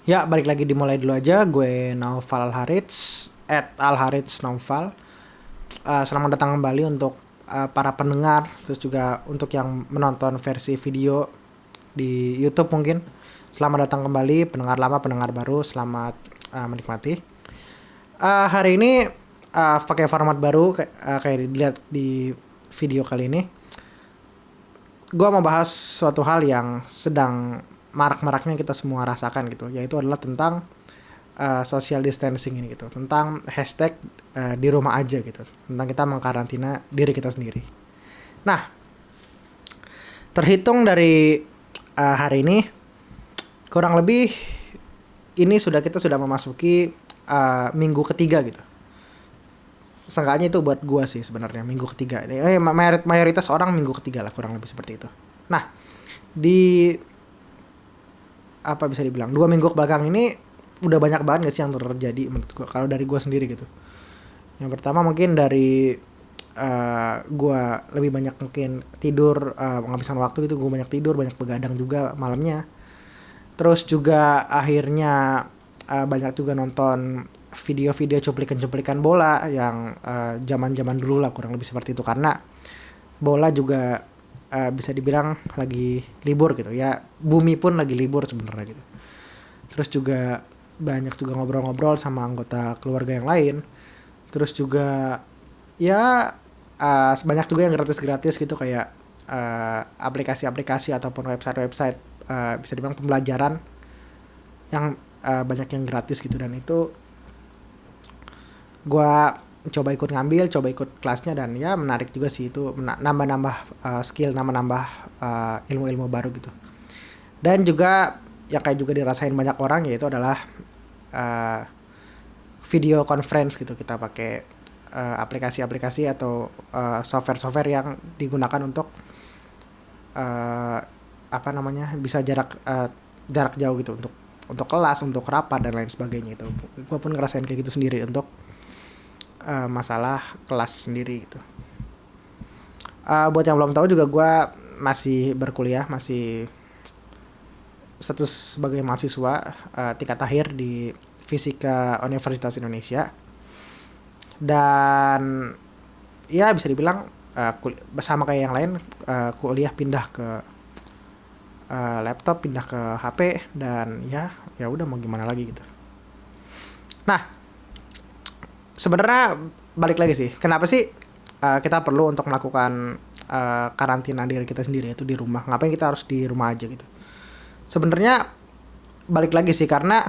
Ya, balik lagi dimulai dulu aja. Gue Naufal Harits, @alharitsnaufal. Selamat datang kembali untuk para pendengar, terus juga untuk yang menonton versi video di YouTube mungkin. Selamat datang kembali, pendengar lama, pendengar baru. Selamat menikmati. Hari ini pakai format baru kayak dilihat di video kali ini. Gue mau bahas suatu hal yang sedang marak-maraknya kita semua rasakan gitu, yaitu adalah tentang social distancing ini gitu, tentang hashtag di rumah aja gitu, tentang kita mengkarantina diri kita sendiri. Nah, terhitung dari hari ini, kurang lebih ini kita sudah memasuki minggu ketiga gitu. Seenggaknya itu buat gua sih sebenarnya minggu ketiga. Mayoritas orang minggu ketiga lah, kurang lebih seperti itu. Nah, di apa bisa dibilang 2 minggu belakang ini udah banyak banget gak sih yang terjadi menurut gue, kalau dari gue sendiri gitu. Yang pertama mungkin dari gue lebih banyak mungkin tidur, menghabiskan waktu gitu. Gue banyak tidur, banyak begadang juga malamnya. Terus juga akhirnya banyak juga nonton video-video cuplikan-cuplikan bola yang zaman-zaman dulu lah, kurang lebih seperti itu. Karena bola juga bisa dibilang lagi libur gitu ya, bumi pun lagi libur sebenarnya gitu. Terus juga banyak juga ngobrol-ngobrol sama anggota keluarga yang lain. Terus juga ya banyak juga yang gratis-gratis gitu, kayak aplikasi-aplikasi ataupun website-website bisa dibilang pembelajaran yang banyak yang gratis gitu. Dan itu gue coba ikut ngambil, coba ikut kelasnya, dan ya menarik juga sih itu, nambah-nambah skill, nambah-nambah ilmu-ilmu baru gitu. Dan juga yang kayak juga dirasain banyak orang, yaitu adalah uh, video conference gitu. Kita pakai aplikasi-aplikasi atau software-software yang digunakan untuk uh, apa namanya, bisa jarak jauh gitu, untuk kelas, untuk rapat dan lain sebagainya itu. Gue pun ngerasain kayak gitu sendiri untuk masalah kelas sendiri gitu. Buat yang belum tahu juga, gue masih berkuliah, masih status sebagai mahasiswa tingkat akhir di Fisika Universitas Indonesia. Dan ya bisa dibilang bersama kayak yang lain, kuliah pindah ke laptop, pindah ke HP, dan ya udah mau gimana lagi gitu. Nah, sebenarnya balik lagi sih, kenapa sih kita perlu untuk melakukan karantina diri kita sendiri, itu di rumah. Ngapain kita harus di rumah aja gitu? Sebenarnya balik lagi sih, karena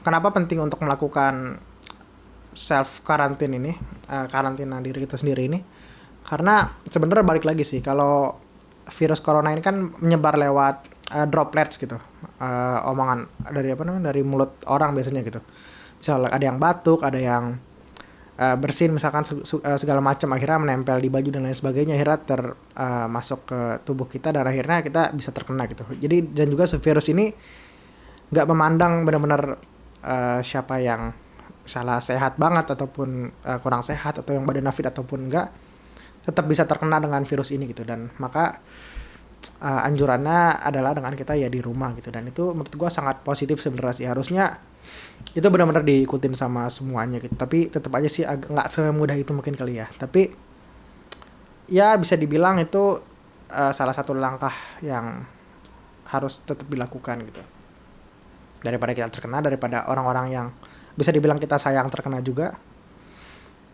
kenapa penting untuk melakukan self karantin ini, karantina diri kita sendiri ini. Karena sebenarnya balik lagi sih, kalau virus corona ini kan menyebar lewat droplets gitu, omongan dari dari mulut orang biasanya gitu. Misal ada yang batuk, ada yang bersin misalkan, segala macam, akhirnya menempel di baju dan lain sebagainya, akhirnya masuk ke tubuh kita, dan akhirnya kita bisa terkena gitu. Jadi, dan juga virus ini nggak memandang benar-benar siapa yang salah sehat banget ataupun kurang sehat, atau yang badan fit ataupun enggak, tetap bisa terkena dengan virus ini gitu. Dan maka anjurannya adalah dengan kita ya di rumah gitu. Dan itu menurut gue sangat positif sebenarnya sih, harusnya itu benar-benar diikutin sama semuanya gitu. Tapi tetap aja sih agak nggak semudah itu mungkin kali ya. Tapi ya bisa dibilang itu salah satu langkah yang harus tetap dilakukan gitu. Daripada kita terkena, daripada orang-orang yang bisa dibilang kita sayang terkena juga,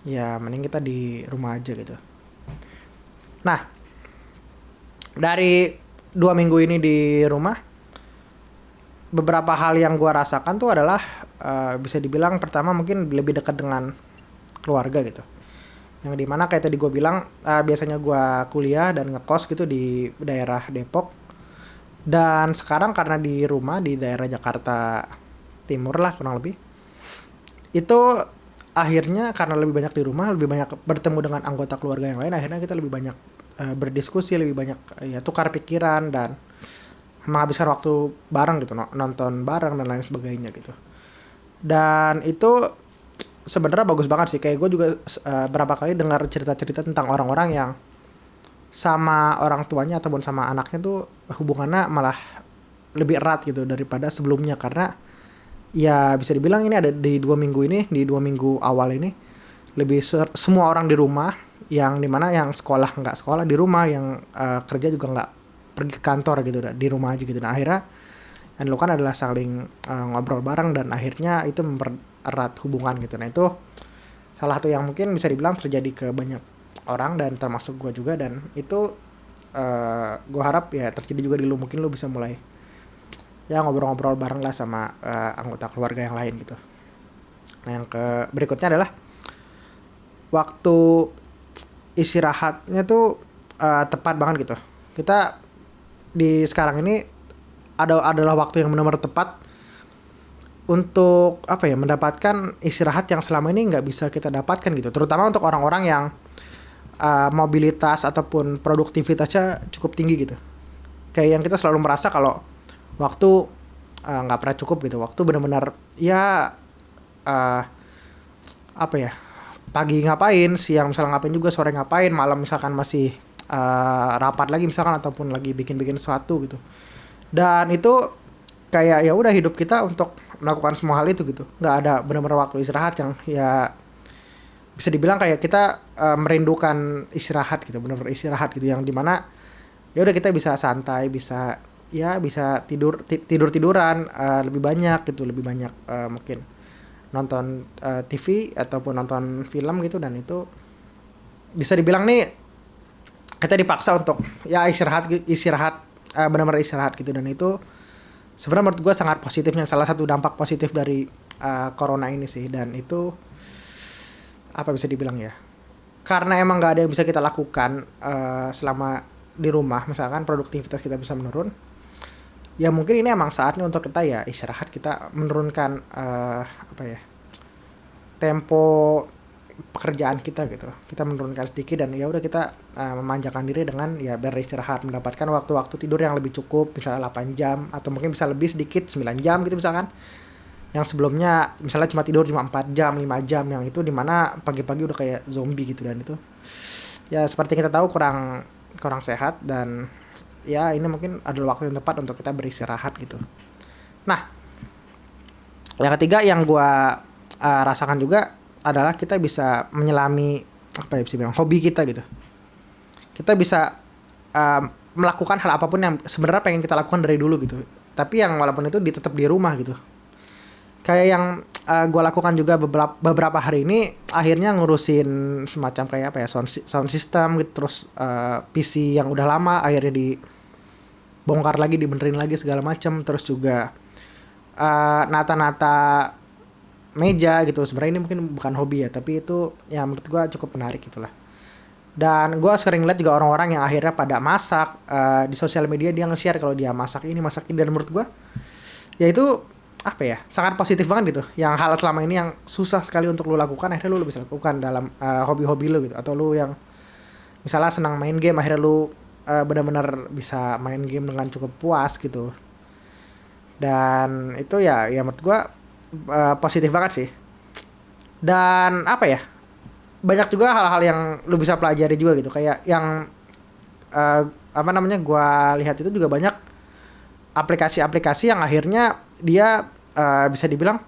ya mending kita di rumah aja gitu. Nah, dari 2 minggu ini di rumah, beberapa hal yang gue rasakan tuh adalah bisa dibilang pertama mungkin lebih dekat dengan keluarga gitu. Yang dimana kayak tadi gue bilang, biasanya gue kuliah dan ngekos gitu di daerah Depok. Dan sekarang karena di rumah di daerah Jakarta Timur lah kurang lebih, itu akhirnya karena lebih banyak di rumah, lebih banyak bertemu dengan anggota keluarga yang lain, akhirnya kita lebih banyak berdiskusi, lebih banyak ya tukar pikiran, dan menghabiskan waktu bareng gitu, nonton bareng dan lain sebagainya gitu. Dan itu sebenarnya bagus banget sih. Kayak gue juga berapa kali dengar cerita-cerita tentang orang-orang yang sama orang tuanya ataupun sama anaknya tuh hubungannya malah lebih erat gitu daripada sebelumnya, karena ya bisa dibilang ini ada di 2 minggu ini, di 2 minggu awal ini semua orang di rumah, yang dimana yang sekolah nggak sekolah di rumah, yang kerja juga nggak pergi ke kantor gitu, di rumah aja gitu. Nah akhirnya yang dilakukan adalah saling ngobrol bareng, dan akhirnya itu mempererat hubungan gitu. Nah itu salah satu yang mungkin bisa dibilang terjadi ke banyak orang dan termasuk gue juga, dan itu gue harap ya terjadi juga di lu. Mungkin lu bisa mulai ya ngobrol-ngobrol bareng lah sama anggota keluarga yang lain gitu. Nah yang berikutnya adalah waktu istirahatnya tuh tepat banget gitu. Kita di sekarang ini adalah waktu yang benar-benar tepat untuk apa ya, mendapatkan istirahat yang selama ini nggak bisa kita dapatkan gitu. Terutama untuk orang-orang yang mobilitas ataupun produktivitasnya cukup tinggi gitu. Kayak yang kita selalu merasa kalau waktu nggak pernah cukup gitu. Waktu benar-benar ya apa ya, pagi ngapain, siang misalnya ngapain juga, sore ngapain, malam misalkan masih rapat lagi misalkan, ataupun lagi bikin-bikin sesuatu gitu. Dan itu kayak ya udah hidup kita untuk melakukan semua hal itu gitu. Nggak ada benar-benar waktu istirahat yang ya bisa dibilang kayak kita merindukan istirahat gitu, benar-benar istirahat gitu, yang dimana ya udah kita bisa santai, bisa ya bisa tiduran lebih banyak gitu, lebih banyak mungkin nonton TV ataupun nonton film gitu. Dan itu bisa dibilang nih kita dipaksa untuk ya istirahat benar-benar istirahat gitu. Dan itu sebenarnya menurut gue sangat positifnya, salah satu dampak positif dari corona ini sih. Dan itu apa bisa dibilang ya, karena emang nggak ada yang bisa kita lakukan selama di rumah, misalkan produktivitas kita bisa menurun, ya mungkin ini emang saatnya untuk kita ya istirahat, kita menurunkan apa ya, tempo pekerjaan kita gitu, kita menurunkan sedikit, dan ya udah kita memanjakan diri dengan ya beristirahat, mendapatkan waktu-waktu tidur yang lebih cukup, misalnya 8 jam atau mungkin bisa lebih sedikit 9 jam gitu misalkan, yang sebelumnya misalnya cuma tidur cuma 4 jam 5 jam, yang itu dimana pagi-pagi udah kayak zombie gitu. Dan itu ya seperti kita tahu kurang sehat, dan ya ini mungkin adalah waktu yang tepat untuk kita beristirahat gitu. Nah yang ketiga yang gue rasakan juga adalah kita bisa menyelami apa ya, bisa bilang hobi kita gitu. Kita bisa melakukan hal apapun yang sebenarnya pengen kita lakukan dari dulu gitu, tapi yang walaupun itu tetap di rumah gitu. Kayak yang gue lakukan juga beberapa hari ini, akhirnya ngurusin semacam kayak apa ya, sound system gitu, terus PC yang udah lama akhirnya dibongkar lagi, dibenerin lagi segala macam, terus juga nata-nata meja gitu. Sebenarnya ini mungkin bukan hobi ya, tapi itu ya menurut gue cukup menarik gitulah. Dan gue sering lihat juga orang-orang yang akhirnya pada masak di sosial media, dia nge-share kalau dia masak ini, dan menurut gue ya itu apa ya, sangat positif banget gitu. Yang hal selama ini yang susah sekali untuk lu lakukan, akhirnya lu bisa lakukan dalam hobi-hobi lu gitu. Atau lu yang misalnya senang main game, akhirnya lu benar-benar bisa main game dengan cukup puas gitu. Dan itu ya menurut gua positif banget sih. Dan apa ya, banyak juga hal-hal yang lu bisa pelajari juga gitu. Kayak yang apa namanya, gua lihat itu juga banyak aplikasi-aplikasi yang akhirnya dia bisa dibilang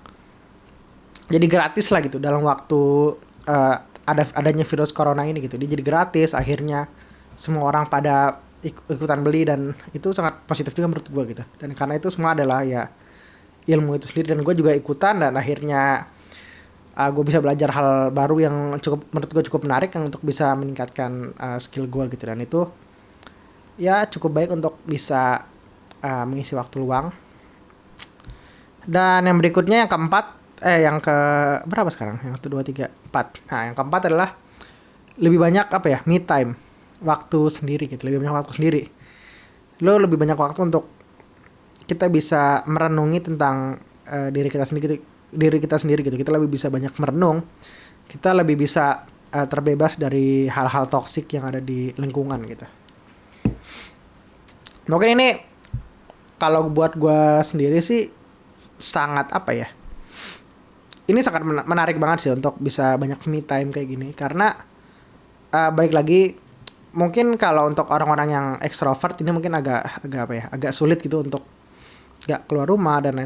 jadi gratis lah gitu dalam waktu adanya virus corona ini gitu. Dia jadi gratis, akhirnya semua orang pada ikutan beli, dan itu sangat positif juga menurut gue gitu. Dan karena itu semua adalah ya ilmu itu sendiri, dan gue juga ikutan, dan akhirnya gue bisa belajar hal baru yang menurut gue cukup menarik, yang untuk bisa meningkatkan skill gue gitu. Dan itu ya cukup baik untuk bisa mengisi waktu luang. Dan yang berikutnya yang keempat, yang ke berapa sekarang? Yang 1, 2, 3, 4. Nah yang keempat adalah lebih banyak apa ya, me time, waktu sendiri gitu. Lebih banyak waktu sendiri. Lo lebih banyak waktu untuk kita bisa merenungi tentang diri kita sendiri gitu. Kita lebih bisa banyak merenung. Kita lebih bisa terbebas dari hal-hal toksik yang ada di lingkungan gitu. Mungkin ini kalau buat gue sendiri sih sangat apa ya, ini sangat menarik banget sih untuk bisa banyak me time kayak gini. Karena balik lagi, mungkin kalau untuk orang-orang yang ekstrovert ini mungkin agak apa ya, agak sulit gitu untuk nggak keluar rumah dan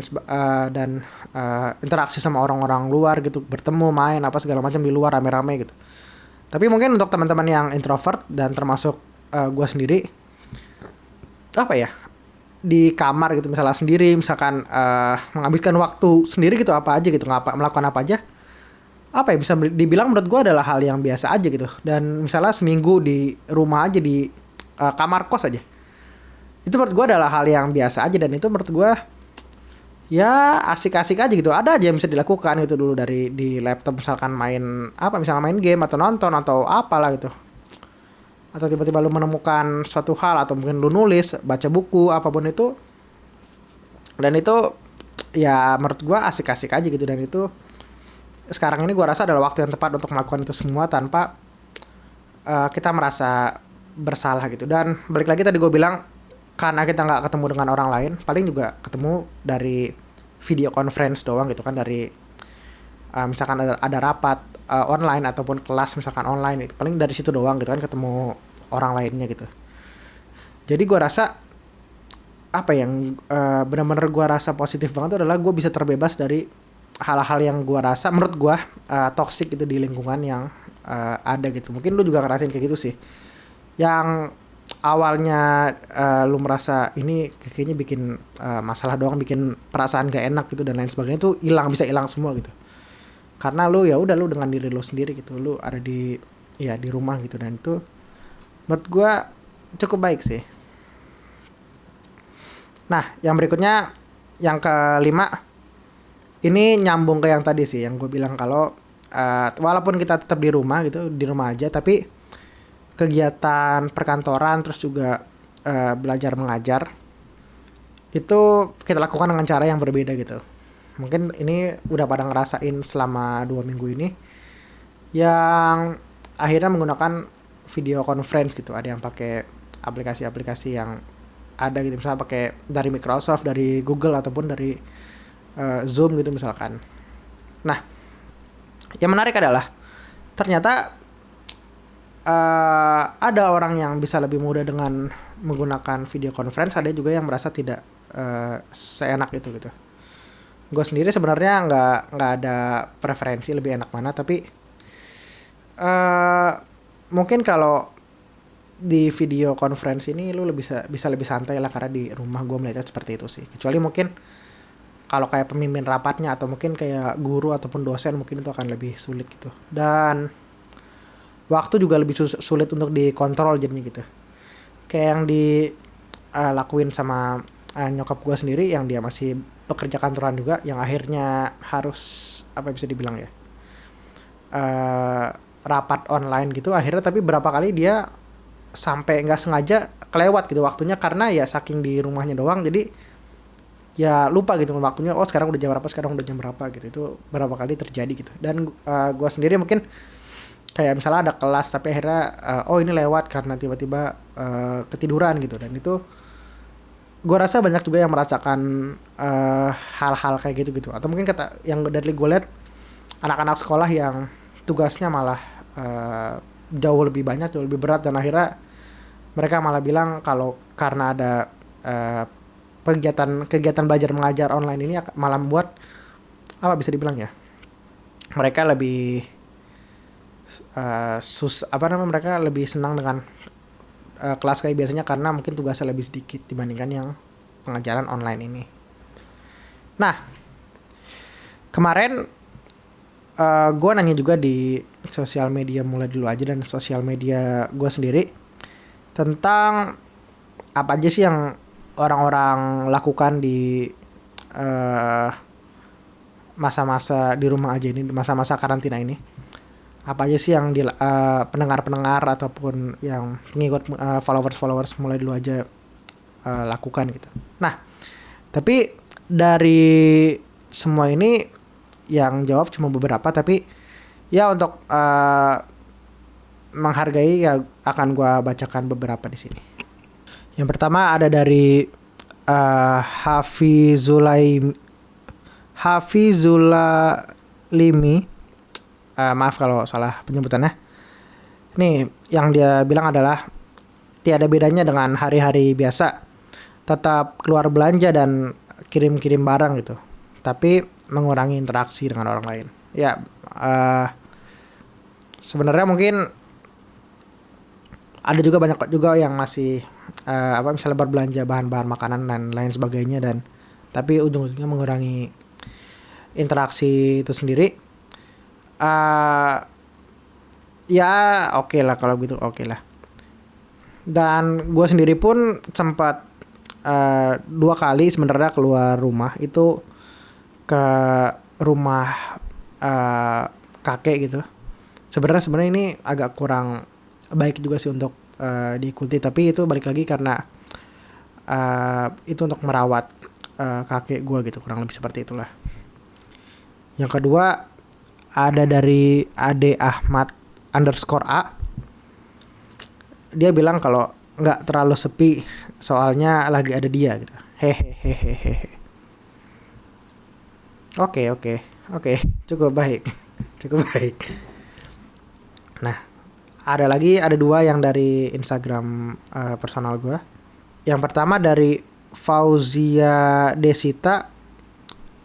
interaksi sama orang-orang luar gitu, bertemu, main apa segala macam di luar rame-rame gitu. Tapi mungkin untuk teman-teman yang introvert dan termasuk gue sendiri, apa ya, di kamar gitu misalnya sendiri, misalkan menghabiskan waktu sendiri gitu apa aja gitu, melakukan apa aja, apa ya, bisa dibilang menurut gue adalah hal yang biasa aja gitu. Dan misalnya seminggu di rumah aja, di kamar kos aja, itu menurut gue adalah hal yang biasa aja. Dan itu menurut gue ya asik-asik aja gitu, ada aja yang bisa dilakukan gitu dulu dari di laptop, misalkan main apa, misalnya main game atau nonton atau apalah gitu, atau tiba-tiba lu menemukan suatu hal, atau mungkin lu nulis, baca buku, apapun itu. Dan itu ya menurut gue asik-asik aja gitu. Dan itu sekarang ini gue rasa adalah waktu yang tepat untuk melakukan itu semua tanpa kita merasa bersalah gitu. Dan balik lagi tadi gue bilang, karena kita nggak ketemu dengan orang lain, paling juga ketemu dari video conference doang gitu kan, dari misalkan ada rapat online ataupun kelas misalkan online, itu paling dari situ doang gitu kan, ketemu orang lainnya gitu. Jadi gue rasa apa yang benar-benar gue rasa positif banget itu adalah gue bisa terbebas dari hal-hal yang gue rasa menurut gue toxic gitu di lingkungan yang ada gitu. Mungkin lu juga ngerasain kayak gitu sih, yang awalnya lu merasa ini kayaknya bikin masalah doang, bikin perasaan gak enak gitu dan lain sebagainya, itu bisa hilang semua gitu. Karena lu ya udah, lu dengan diri lu sendiri gitu, lu ada di rumah gitu. Dan itu menurut gue cukup baik sih. Nah, yang berikutnya, yang kelima, ini nyambung ke yang tadi sih, yang gue bilang kalau walaupun kita tetap di rumah gitu, di rumah aja, tapi kegiatan perkantoran terus juga belajar mengajar itu kita lakukan dengan cara yang berbeda gitu. Mungkin ini udah pada ngerasain selama 2 minggu ini, yang akhirnya menggunakan video conference gitu. Ada yang pakai aplikasi-aplikasi yang ada gitu, misalnya pakai dari Microsoft, dari Google, ataupun dari Zoom gitu misalkan. Nah, yang menarik adalah ternyata ada orang yang bisa lebih mudah dengan menggunakan video conference, ada juga yang merasa tidak seenak itu gitu. Gue sendiri sebenarnya nggak ada preferensi lebih enak mana, tapi mungkin kalau di video conference ini lu bisa lebih santai lah, karena di rumah gue melihatnya seperti itu sih. Kecuali mungkin kalau kayak pemimpin rapatnya atau mungkin kayak guru ataupun dosen, mungkin itu akan lebih sulit gitu. Dan waktu juga lebih sulit untuk dikontrol jadinya gitu. Kayak yang dilakuin sama nyokap gue sendiri, yang dia masih pekerja kantoran juga, yang akhirnya harus apa bisa dibilang ya, rapat online gitu akhirnya. Tapi berapa kali dia sampai nggak sengaja kelewat gitu waktunya, karena ya saking di rumahnya doang, jadi ya lupa gitu waktunya. Oh, sekarang udah jam berapa gitu. Itu berapa kali terjadi gitu. Dan gue sendiri mungkin kayak misalnya ada kelas, tapi akhirnya oh ini lewat karena tiba-tiba ketiduran gitu. Dan itu gue rasa banyak juga yang merasakan hal-hal kayak gitu. Atau mungkin kata yang dari gue lihat, anak-anak sekolah yang tugasnya malah jauh lebih banyak, jauh lebih berat, dan akhirnya mereka malah bilang kalau karena ada kegiatan belajar mengajar online ini malah membuat apa bisa dibilang ya, mereka lebih mereka lebih senang dengan kelas kayak biasanya, karena mungkin tugasnya lebih sedikit dibandingkan yang pengajaran online ini. Nah, kemarin gue nanya juga di sosial media, mulai dulu aja, dan sosial media gue sendiri, tentang apa aja sih yang orang-orang lakukan di masa-masa di rumah aja ini, masa-masa karantina ini. Apa aja sih yang pendengar-pendengar ataupun yang pengikut followers mulai dulu aja lakukan gitu. Nah, tapi dari semua ini yang jawab cuma beberapa, tapi ya untuk menghargai ya akan gue bacakan beberapa di sini. Yang pertama ada dari Hafizullah Limi. Maaf kalau salah penyebutannya. Nih, yang dia bilang adalah, tiada bedanya dengan hari-hari biasa. Tetap keluar belanja dan kirim-kirim barang gitu, tapi mengurangi interaksi dengan orang lain. Ya, sebenarnya mungkin ada juga banyak juga yang masih misalnya berbelanja bahan-bahan makanan dan lain sebagainya, dan tapi ujung-ujungnya mengurangi interaksi itu sendiri. Ya oke lah kalau gitu, oke lah. Dan gue sendiri pun sempat 2 kali sebenarnya keluar rumah itu ke rumah kakek gitu. Sebenarnya ini agak kurang baik juga sih untuk diikuti, tapi itu balik lagi karena itu untuk merawat kakek gue gitu, kurang lebih seperti itulah. Yang kedua ada dari Ade Ahmad _A. Dia bilang kalau nggak terlalu sepi soalnya lagi ada dia gitu. Hehehehehe. Oke, cukup baik. Cukup baik. Nah, ada 2 yang dari Instagram personal gue. Yang pertama dari Fauzia Desita,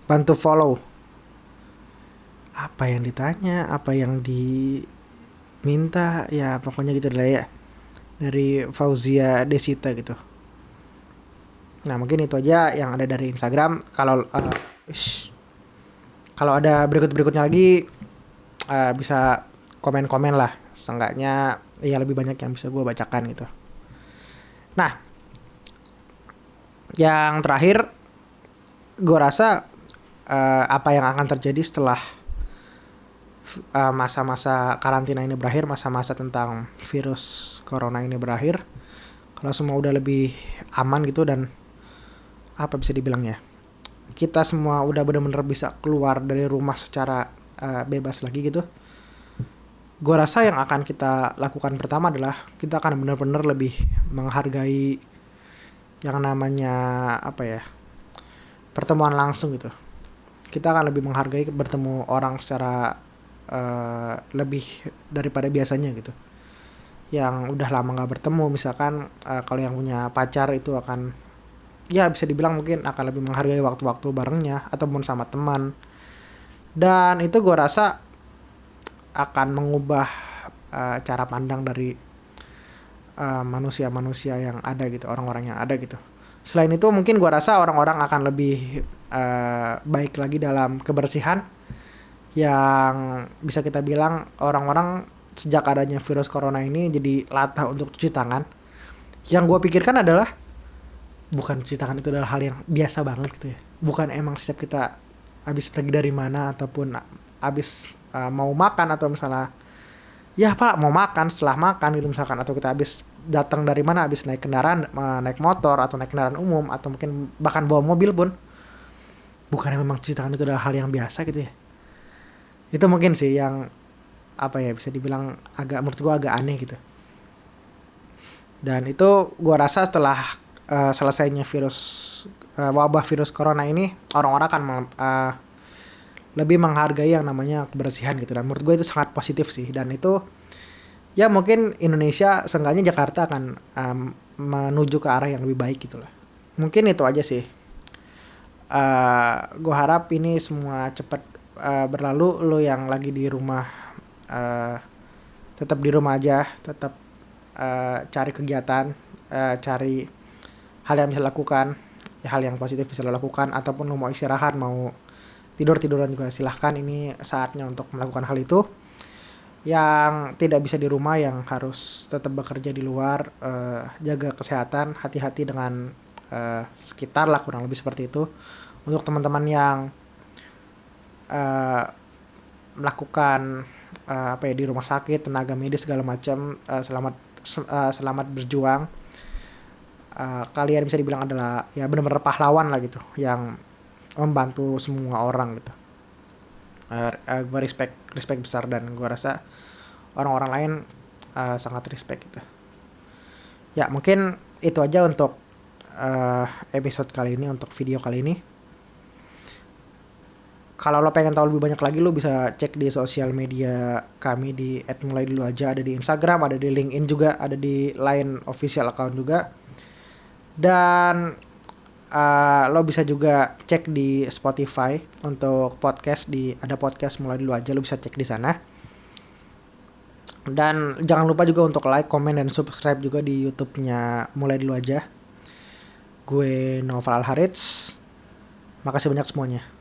bantu follow. Apa yang ditanya, apa yang diminta, ya pokoknya gitu lah ya. Dari Fauzia Desita gitu. Nah, mungkin itu aja yang ada dari Instagram. Kalau ada berikutnya lagi bisa komen-komen lah. Seenggaknya ya lebih banyak yang bisa gue bacakan gitu. Nah, yang terakhir gue rasa apa yang akan terjadi setelah masa-masa karantina ini berakhir, masa-masa tentang virus corona ini berakhir, kalau semua udah lebih aman gitu dan apa bisa dibilangnya, kita semua udah benar-benar bisa keluar dari rumah secara bebas lagi gitu, gue rasa yang akan kita lakukan pertama adalah kita akan benar-benar lebih menghargai yang namanya pertemuan langsung gitu. Kita akan lebih menghargai bertemu orang secara lebih daripada biasanya gitu. Yang udah lama nggak bertemu, misalkan kalau yang punya pacar itu akan, ya bisa dibilang mungkin akan lebih menghargai waktu-waktu barengnya ataupun sama teman. Dan itu gue rasa akan mengubah cara pandang dari manusia-manusia yang ada gitu, orang-orang yang ada gitu. Selain itu mungkin gue rasa orang-orang akan lebih baik lagi dalam kebersihan, yang bisa kita bilang orang-orang sejak adanya virus corona ini jadi latah untuk cuci tangan. Yang gue pikirkan adalah bukan cuci tangan itu adalah hal yang biasa banget gitu ya. Bukan emang setiap kita habis pergi dari mana ataupun habis mau makan, atau misalnya ya pak mau makan setelah makan gitu misalkan, atau kita habis datang dari mana, habis naik kendaraan, naik motor atau naik kendaraan umum, atau mungkin bahkan bawa mobil pun, bukannya memang cuci tangan itu adalah hal yang biasa gitu ya. Itu mungkin sih yang bisa dibilang menurut gue agak aneh gitu. Dan itu gue rasa setelah selesainya wabah virus corona ini, orang-orang akan lebih menghargai yang namanya kebersihan gitu. Dan menurut gue itu sangat positif sih. Dan itu ya mungkin Indonesia, seenggaknya Jakarta akan menuju ke arah yang lebih baik gitu lah. Mungkin itu aja sih. Gue harap ini semua cepat berlalu. Lo yang lagi di rumah tetap di rumah aja, tetap cari kegiatan, cari hal yang bisa dilakukan, hal yang positif bisa dilakukan, ataupun lo mau istirahat, mau tiduran juga silahkan. Ini saatnya untuk melakukan hal itu. Yang tidak bisa di rumah, yang harus tetap bekerja di luar, jaga kesehatan, hati-hati dengan sekitar lah, kurang lebih seperti itu. Untuk teman-teman yang melakukan di rumah sakit, tenaga medis segala macam, selamat berjuang. Kalian bisa dibilang adalah ya benar-benar pahlawan lah gitu, yang membantu semua orang gitu. Gue respect besar, dan gue rasa orang-orang lain sangat respect gitu. Ya mungkin itu aja untuk episode kali ini, untuk video kali ini. Kalau lo pengen tahu lebih banyak lagi, lo bisa cek di sosial media kami di @mulaiduluaja, ada di Instagram, ada di LinkedIn juga, ada di Line official account juga. Dan Lo bisa juga cek di Spotify untuk podcast, ada podcast mulai dulu aja, lo bisa cek di sana. Dan jangan lupa juga untuk like, komen, dan subscribe juga di YouTube-nya mulai dulu aja. Gue Noval Alharits. Makasih banyak semuanya.